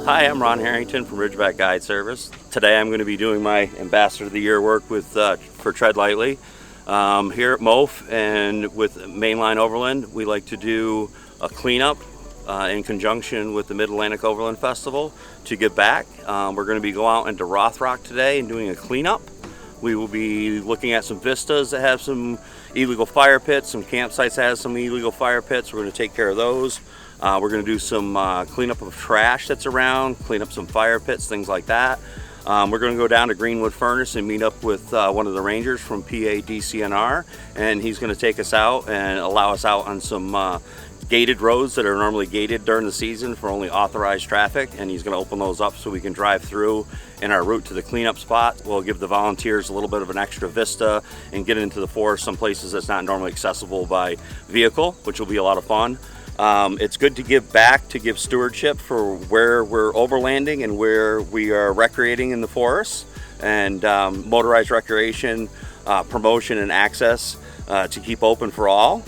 Hi, I'm Ron Harrington from Ridgeback Guide Service. Today I'm going to be doing my Ambassador of the Year work with for Tread Lightly. Here at MOF and with Mainline Overland, we like to do a cleanup in conjunction with the Mid-Atlantic Overland Festival to give back. We're going to be going out into Rothrock today and doing a cleanup. We will be looking at some vistas that have some illegal fire pits, some campsites that have some illegal fire pits. We're going to take care of those. We're going to do some cleanup of trash that's around, clean up some fire pits, things like that. We're going to go down to Greenwood Furnace and meet up with one of the rangers from PA DCNR, and he's going to take us out and allow us out on some gated roads that are normally gated during the season for only authorized traffic, and he's going to open those up so we can drive through in our route to the cleanup spot. We'll give the volunteers a little bit of an extra vista and get into the forest some places that's not normally accessible by vehicle, which will be a lot of fun. It's good to give back, to give stewardship for where we're overlanding and where we are recreating in the forest, and motorized recreation, promotion and access to keep open for all.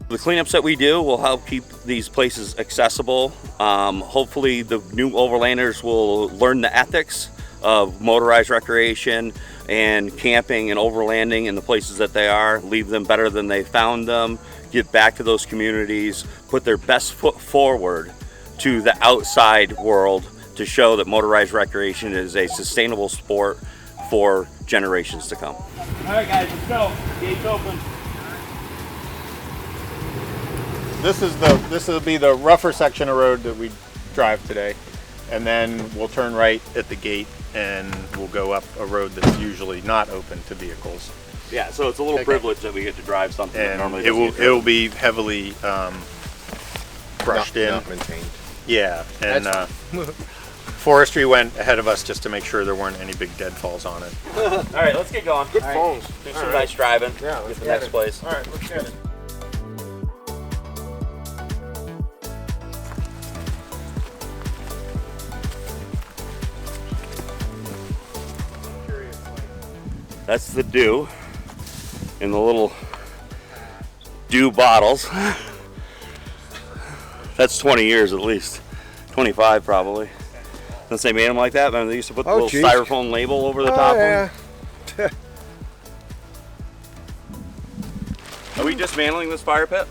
The cleanups that we do will help keep these places accessible. Hopefully the new overlanders will learn the ethics of motorized recreation and camping and overlanding in the places that they are, leave them better than they found them, give back to those communities, put their best foot forward to the outside world to show that motorized recreation is a sustainable sport for generations to come. All right guys, let's go. Gates open. This will be the rougher section of road that we drive today, and then we'll turn right at the gate and we'll go up a road that's usually not open to vehicles. Yeah, so it's a little privilege that we get to drive something that normally it will be heavily brushed in. Not maintained. Yeah, and forestry went ahead of us just to make sure there weren't any big deadfalls on it. All right, let's get going. Good phones. Do some nice driving. Yeah, let's get to the next place. All right, let's get it. That's the dew in the little dew bottles. That's 20 years at least, 25 probably. Since they made them like that, man, they used to put the little styrofoam label over the top of them. Are we dismantling this fire pit?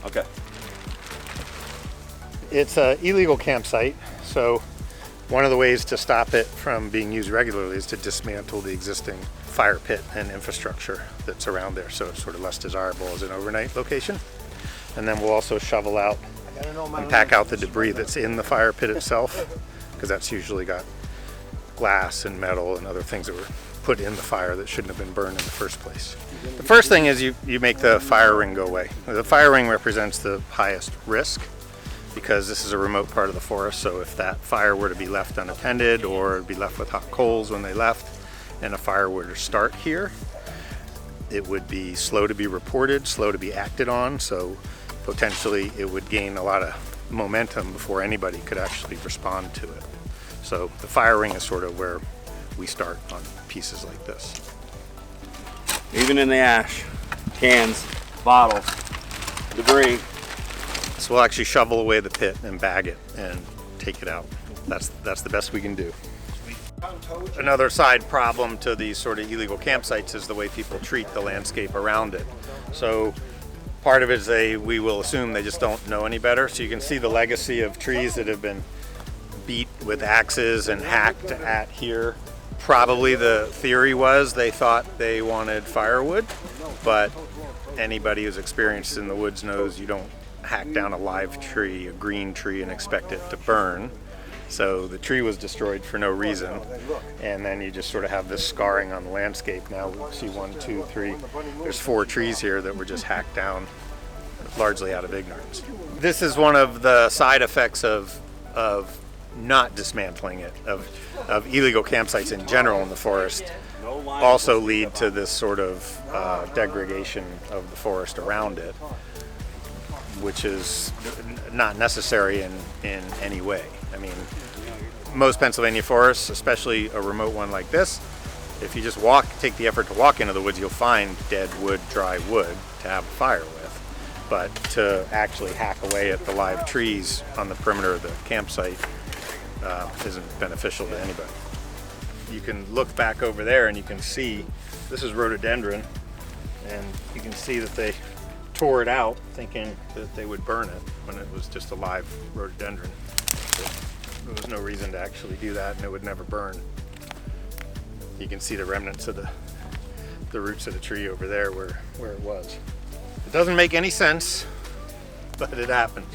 Okay. It's an illegal campsite, so one of the ways to stop it from being used regularly is to dismantle the existing fire pit and infrastructure that's around there, so it's sort of less desirable as an overnight location. And then we'll also shovel out and pack out the debris that's in the fire pit itself, because that's usually got glass and metal and other things that were put in the fire that shouldn't have been burned in the first place. The first thing is you make the fire ring go away. The fire ring represents the highest risk, because this is a remote part of the forest, so if that fire were to be left unattended or be left with hot coals when they left, and a fire were to start here, it would be slow to be reported, slow to be acted on, so potentially it would gain a lot of momentum before anybody could actually respond to it. So the fire ring is sort of where we start on pieces like this. Even in the ash, cans, bottles, debris. So we'll actually shovel away the pit and bag it and take it out. That's the best we can do. Another side problem to these sort of illegal campsites is the way people treat the landscape around it. So part of it is we will assume they just don't know any better. So you can see the legacy of trees that have been beat with axes and hacked at here. Probably the theory was they thought they wanted firewood, but anybody who's experienced in the woods knows you don't hack down a live tree, a green tree, and expect it to burn. So the tree was destroyed for no reason, and then you just sort of have this scarring on the landscape. Now we see 1, 2, 3, there's 4 trees here that were just hacked down largely out of ignorance. This is one of the side effects of not dismantling it, of illegal campsites in general in the forest, also lead to this sort of degradation of the forest around it, which is not necessary in any way. I mean, most Pennsylvania forests, especially a remote one like this, if you just take the effort to walk into the woods, you'll find dead wood, dry wood to have a fire with. But to actually hack away at the live trees on the perimeter of the campsite isn't beneficial to anybody. You can look back over there and you can see this is rhododendron, and you can see that they tore it out thinking that they would burn it when it was just a live rhododendron. So there was no reason to actually do that, and it would never burn. You can see the remnants of the roots of the tree over there where it was. It doesn't make any sense, but it happened.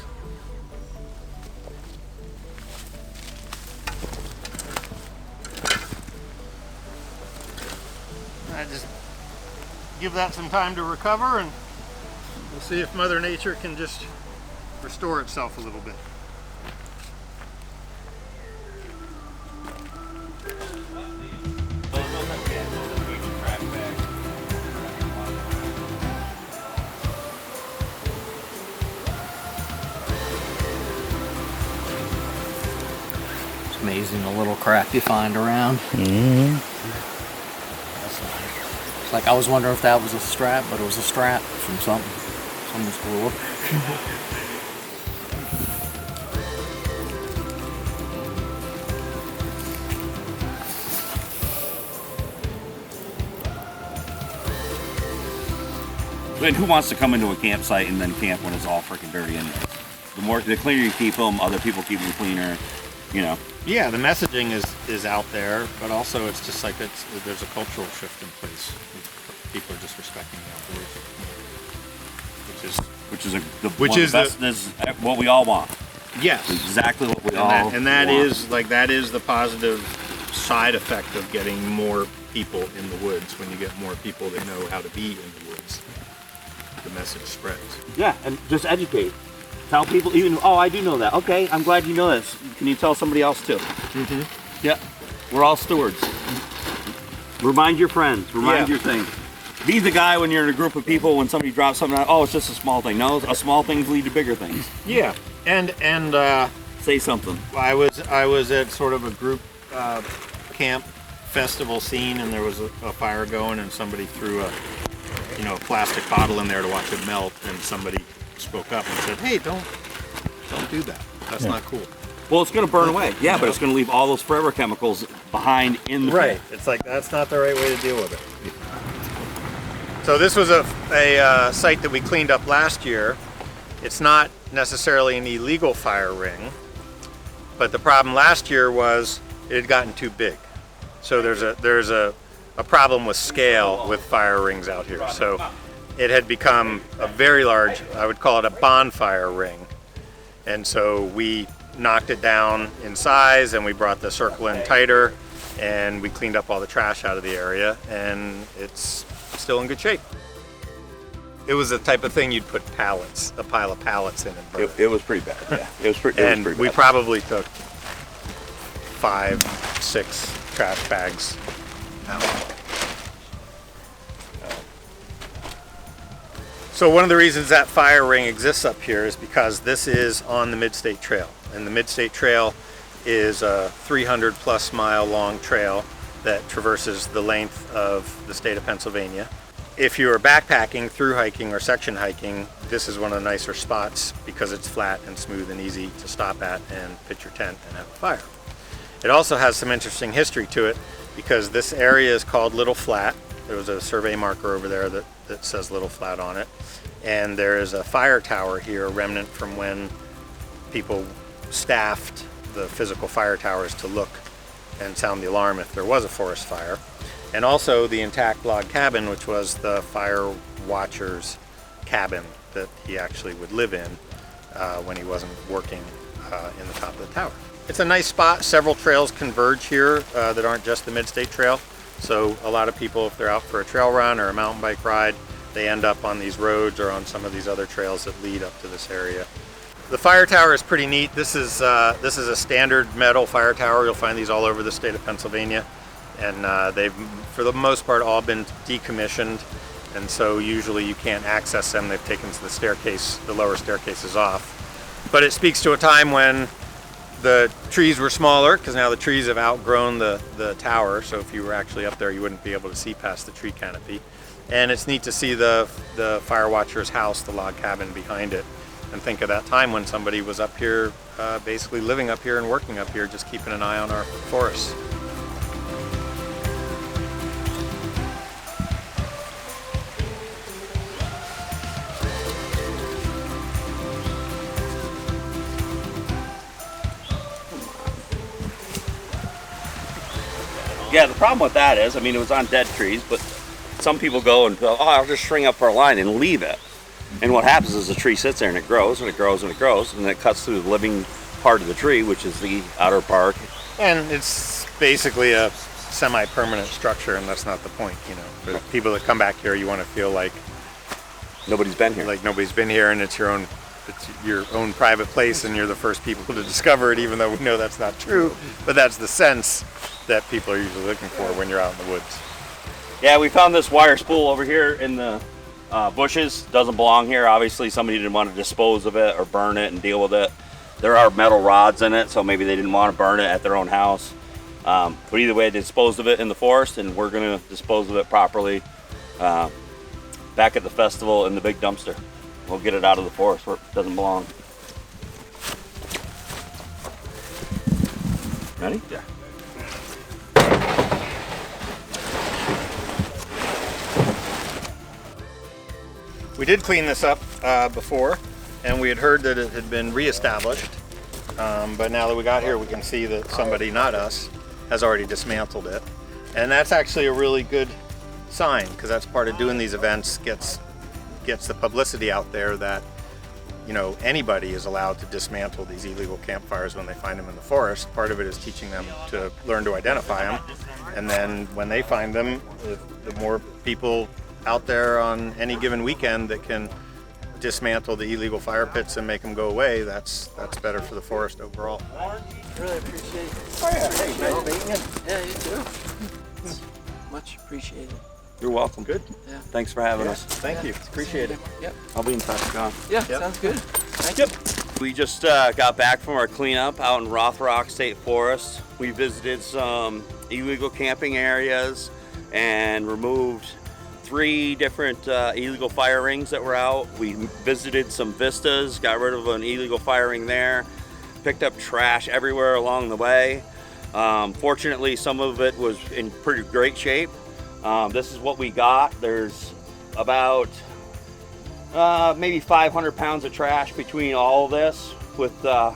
I just give that some time to recover, and we'll see if Mother Nature can just restore itself a little bit. It's amazing the little crap you find around. It's like I was wondering if that was a strap, but it was a strap from something. Something's cool. And who wants to come into a campsite and then camp when it's all freaking dirty anyways? The cleaner you keep them, other people keep them cleaner, you know. Yeah, the messaging is out there, but also it's just like there's a cultural shift in place. People are just respecting the outdoors, which is what we all want. Yes, Exactly what we all want. And that want. is the positive side effect of getting more people in the woods. When you get more people that know how to be in the woods, the message spreads. Yeah, and just educate. Tell people, even, oh, I do know that. Okay, I'm glad you know this. Can you tell somebody else too? Mm-hmm. Yeah, we're all stewards. Remind your friends, remind your thing. Be the guy when you're in a group of people, when somebody drops something out, oh, it's just a small thing. No, small things lead to bigger things. Yeah, and say something. I was at sort of a group camp festival scene, and there was a fire going, and somebody threw a plastic bottle in there to watch it melt, and somebody spoke up and said, "Hey, don't do that. That's not cool." Well, it's going to burn away. Yeah, but it's going to leave all those forever chemicals behind in the pit. It's like that's not the right way to deal with it. So this was a site that we cleaned up last year. It's not necessarily an illegal fire ring, but the problem last year was it had gotten too big. So there's a problem with scale with fire rings out here. So it had become a very large, I would call it a bonfire ring. And so we knocked it down in size, and we brought the circle in tighter, and we cleaned up all the trash out of the area, and it's still in good shape. It was the type of thing you'd put pallets, a pile of pallets in it. It was pretty bad, yeah. It was pretty bad. We probably took 5-6 trash bags out. So one of the reasons that fire ring exists up here is because this is on the Mid-State Trail. And the Mid-State Trail is a 300 plus mile long trail that traverses the length of the state of Pennsylvania. If you are backpacking, through hiking, or section hiking, this is one of the nicer spots because it's flat and smooth and easy to stop at and pitch your tent and have a fire. It also has some interesting history to it because this area is called Little Flat. There was a survey marker over there that says Little Flat on it. And there is a fire tower here, a remnant from when people staffed the physical fire towers to look and sound the alarm if there was a forest fire. And also the intact log cabin, which was the fire watcher's cabin that he actually would live in when he wasn't working in the top of the tower. It's a nice spot. Several trails converge here that aren't just the Mid-State Trail. So a lot of people, if they're out for a trail run or a mountain bike ride, they end up on these roads or on some of these other trails that lead up to this area. The fire tower is pretty neat. This is a standard metal fire tower. You'll find these all over the state of Pennsylvania. And they've, for the most part, all been decommissioned. And so usually you can't access them. They've taken the lower staircases off. But it speaks to a time when the trees were smaller, because now the trees have outgrown the tower. So if you were actually up there, you wouldn't be able to see past the tree canopy. And it's neat to see the fire watcher's house, the log cabin behind it. and think of that time when somebody was up here, basically living up here and working up here, just keeping an eye on our forests. Yeah, the problem with that is, I mean, it was on dead trees, but some people go and go, oh, I'll just string up for a line and leave it. And what happens is the tree sits there and it grows and it grows and it grows, and then it cuts through the living part of the tree, which is the outer bark. And it's basically a semi-permanent structure, and that's not the point, you know. For people that come back here, you want to feel like Nobody's been here. nobody's been here, and it's your own private place, and you're the first people to discover it, even though we know that's not true. But that's the sense that people are usually looking for when you're out in the woods. Yeah, we found this wire spool over here in the bushes. Doesn't belong here. Obviously, somebody didn't want to dispose of it or burn it and deal with it. There are metal rods in it, so maybe they didn't want to burn it at their own house. But either way, they disposed of it in the forest, and we're going to dispose of it properly back at the festival in the big dumpster. We'll get it out of the forest where it doesn't belong. Ready? Yeah. We did clean this up before, and we had heard that it had been reestablished. But now that we got here, we can see that somebody, not us, has already dismantled it. And that's actually a really good sign, because that's part of doing these events, gets the publicity out there that, you know, anybody is allowed to dismantle these illegal campfires when they find them in the forest. Part of it is teaching them to learn to identify them. And then when they find them, the more people out there on any given weekend that can dismantle the illegal fire pits and make them go away, that's better for the forest overall. Really appreciate it. Oh yeah, hey, nice meeting you. Yeah, you too. Much appreciated. You're welcome. Good. Yeah. Thanks for having us. Thank you. Appreciate it. Yep. I'll be in touch, John. Yeah, Yep. sounds good. Thank you. We just got back from our cleanup out in Rothrock State Forest. We visited some illegal camping areas and removed 3 different illegal fire rings that were out. We visited some vistas, got rid of an illegal fire ring there, picked up trash everywhere along the way. Fortunately, some of it was in pretty great shape. This is what we got. There's about maybe 500 pounds of trash between all of this, with the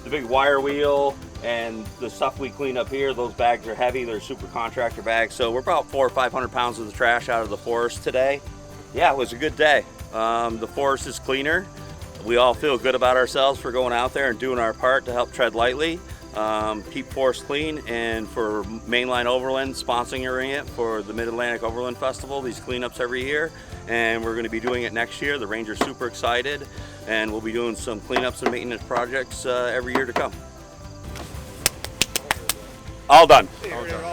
big wire wheel and the stuff we clean up here. Those bags are heavy. They're super contractor bags. So we're about 400 or 500 pounds of the trash out of the forest today. Yeah, it was a good day. The forest is cleaner. We all feel good about ourselves for going out there and doing our part to help tread lightly, keep forest clean, and for Mainline Overland sponsoring it for the Mid-Atlantic Overland Festival, these cleanups every year. And we're going to be doing it next year. The Rangers are super excited, and we'll be doing some cleanups and maintenance projects every year to come. All done. All done.